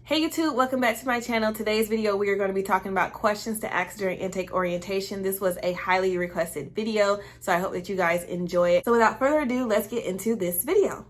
Hey YouTube, welcome back to my channel. Today's video we are going to be talking about questions to ask during intake orientation. This was a highly requested video, so I hope that you guys enjoy it. So without further ado, let's get into this video.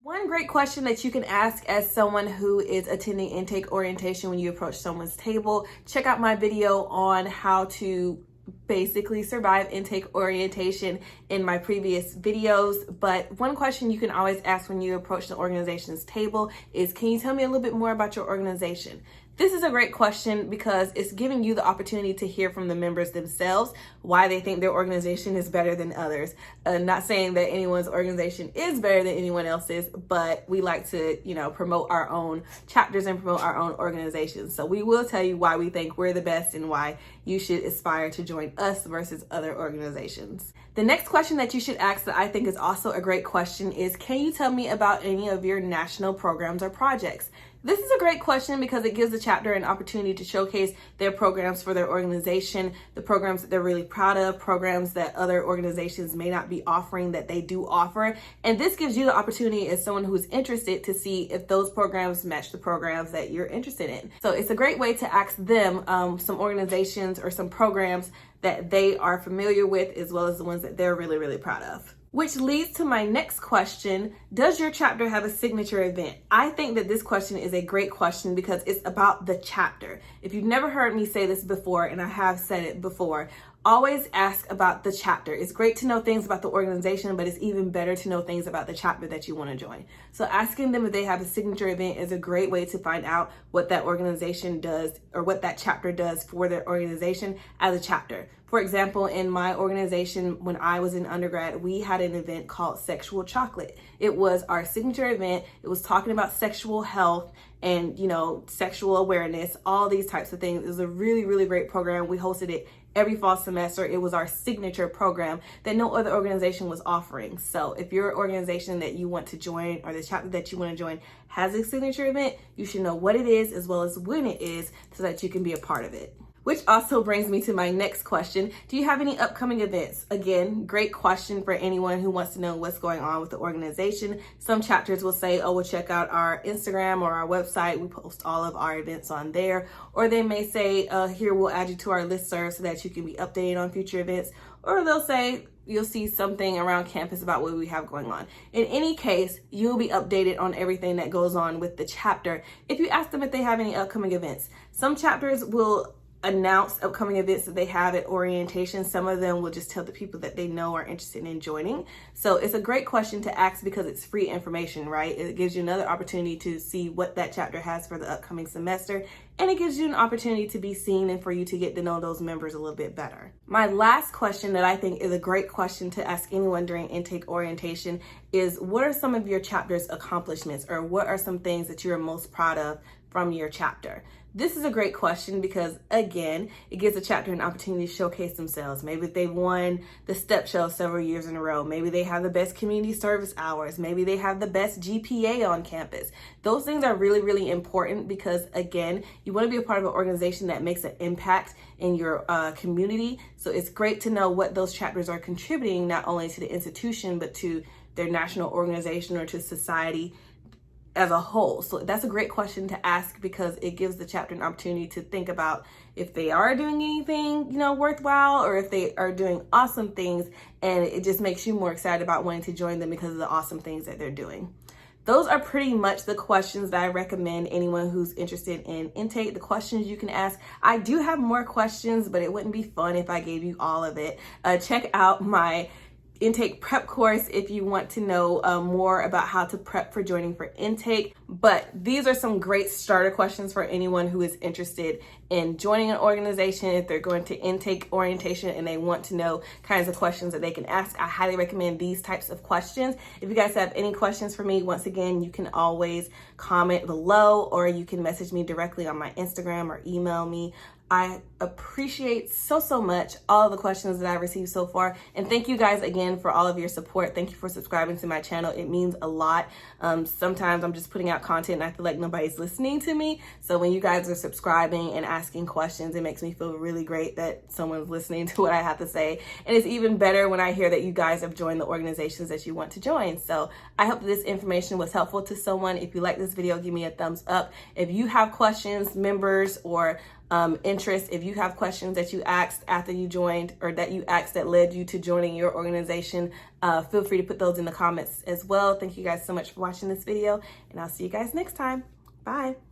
One great question that you can ask as someone who is attending intake orientation when you approach someone's table, check out my video on how to basically survive intake orientation in my previous videos. But one question you can always ask when you approach the organization's table is, can you tell me a little bit more about your organization? This is a great question because it's giving you the opportunity to hear from the members themselves why they think their organization is better than others. Not saying that anyone's organization is better than anyone else's, but we like to, promote our own chapters and promote our own organizations. So we will tell you why we think we're the best and why you should aspire to join us versus other organizations. The next question that you should ask that I think is also a great question is, can you tell me about any of your national programs or projects? This is a great question because it gives the chapter an opportunity to showcase their programs for their organization, the programs that they're really proud of, programs that other organizations may not be offering that they do offer. And this gives you the opportunity as someone who's interested to see if those programs match the programs that you're interested in. So it's a great way to ask them some organizations or some programs that they are familiar with, as well as the ones that they're really, really proud of. Which leads to my next question. Does your chapter have a signature event? I think that this question is a great question because it's about the chapter. If you've never heard me say this before, and I have said it before, always ask about the chapter. It's great to know things about the organization, but it's even better to know things about the chapter that you want to join. So asking them if they have a signature event is a great way to find out what that organization does or what that chapter does for their organization as a chapter. For example, in my organization, when I was in undergrad, we had an event called Sexual Chocolate. It was our signature event. It was talking about sexual health and, sexual awareness, all these types of things. It was a really, really great program. We hosted it every fall semester. It was our signature program that no other organization was offering. So if your organization that you want to join or the chapter that you want to join has a signature event, you should know what it is as well as when it is so that you can be a part of it. Which also brings me to my next question. Do you have any upcoming events? Again, great question for anyone who wants to know what's going on with the organization. Some chapters will say, oh, we'll check out our Instagram or our website. We post all of our events on there. Or they may say, here, we'll add you to our listserv so that you can be updated on future events. Or they'll say, you'll see something around campus about what we have going on. In any case, you'll be updated on everything that goes on with the chapter if you ask them if they have any upcoming events. Some chapters will announce upcoming events that they have at orientation. Some of them will just tell the people that they know are interested in joining. So it's a great question to ask because it's free information, right? It gives you another opportunity to see what that chapter has for the upcoming semester. And it gives you an opportunity to be seen and for you to get to know those members a little bit better. My last question that I think is a great question to ask anyone during intake orientation is, what are some of your chapter's accomplishments, or what are some things that you're most proud of from your chapter? This is a great question because, again, it gives a chapter an opportunity to showcase themselves. Maybe they've won the STEP show several years in a row. Maybe they have the best community service hours. Maybe they have the best GPA on campus. Those things are really, really important because, again, you want to be a part of an organization that makes an impact in your community. So it's great to know what those chapters are contributing, not only to the institution, but to their national organization or to society as a whole. So that's a great question to ask because it gives the chapter an opportunity to think about if they are doing anything, worthwhile, or if they are doing awesome things, and it just makes you more excited about wanting to join them because of the awesome things that they're doing. Those are pretty much the questions that I recommend anyone who's interested in intake, the questions you can ask. I do have more questions, but it wouldn't be fun if I gave you all of it. Check out my intake prep course if you want to know more about how to prep for joining for intake. But these are some great starter questions for anyone who is interested in joining an organization. If they're going to intake orientation and they want to know kinds of questions that they can ask, I highly recommend these types of questions. If you guys have any questions for me, once again, you can always comment below, or you can message me directly on my Instagram or email me. I appreciate so much all of the questions that I've received so far. And thank you guys again for all of your support. Thank you for subscribing to my channel. It means a lot. Sometimes I'm just putting out content and I feel like nobody's listening to me. So when you guys are subscribing and asking questions, it makes me feel really great that someone's listening to what I have to say. And it's even better when I hear that you guys have joined the organizations that you want to join. So I hope that this information was helpful to someone. If you like this video, give me a thumbs up. If you have questions, members, or interest, if you have questions that you asked after you joined, or that you asked that led you to joining your organization, feel free to put those in the comments as well. Thank you guys so much for watching this video, and I'll see you guys next time. Bye.